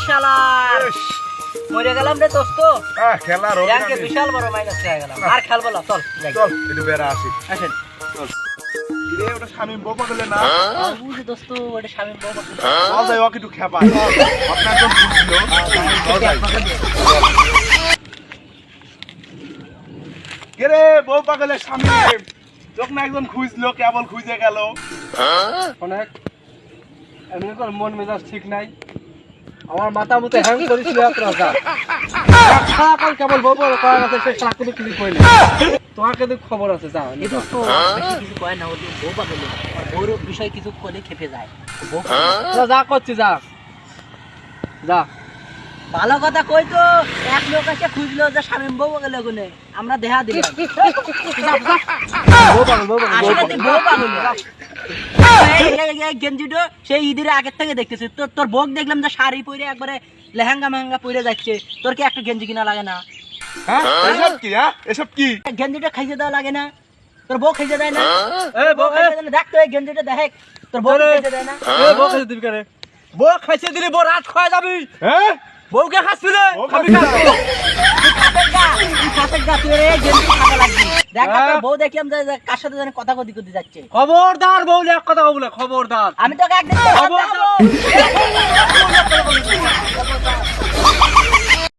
শালার মরে গেলাম রে দোস্ত। খেলা রোগ ব্যাংকে বিশাল বড় মাইনাস হয়ে গেলাম। আর খেলবো না, চল যাই। চল একটু বেড়া আসি। আসেন। রে ওটা শামিম বউ পাগলে না বুঝি দোস্ত, ওটা শামিম বউ পাগল। চল যাই ওকে একটু খেপাই আপনার কোন বুঝলো চল যাই কে রে বউ পাগলে শামিম তোকে না একজন খুঁজলো কেবল খুঁজে গেল অনেক এমনি করে মন মেজাজ ঠিক নাই, আমার মাথা মতো হ্যাং করেছিল এক রাজা সারাকাল কেবল বউ বড় করার আছে, সে চাকরি কিছু কই না। তোমার কিন্তু খবর আছে, যাও এই দোস্ত বেশি কিছু কয় না, ওর বউ পাগল। আর বউর বিষয় কিছু করে খেপে যায়। বউ যা করছি, যা যা। ভালো কথা কই তো, এক লোক এসে খুঁজলো যে শামিম বউ পাগল ওখানে, আমরা দেখা দিলাম। বউ পাগল, বউ পাগল, বউ আসলে পাগল। তুই বউ পাগল। এই গেঞ্জিটা সেই ঈদের আগের থেকে দেখতেছি। তোর বউ দেখলাম যে শাড়ি পরে একবারে লেহেঙ্গা মেহেঙ্গা পরে যাচ্ছে। তোর কি একটা গেঞ্জি কিনা লাগে না? হ্যাঁ এসব কি এসব কি গেঞ্জিটা খাইতে দেওয়া লাগে না? তোর বউ খাইতে দেয় না? এই বউ, খাইতে দেয় না? দেখ তো এই গেঞ্জিটা দেখ, তোর বউ খাইতে দেয় না? এই বউ খাইছে দিবি কেন? বউ খাইছে দিলি বউ রাত খাওয়া যাবি। হ্যাঁ বউকে খাচ্ছিলে বউ খাবি খাচ্ছিলে। না। তুই খাসের গা, তুই এই গেঞ্জি খাওয়া লাগবি। দেখ না, তোর বউ দেখলাম যে কার সাথে যেন কথা কদি করতে যাচ্ছে। খবরদার বউলে এক কথা বলে, খবরদার। আমি তোকে একদিন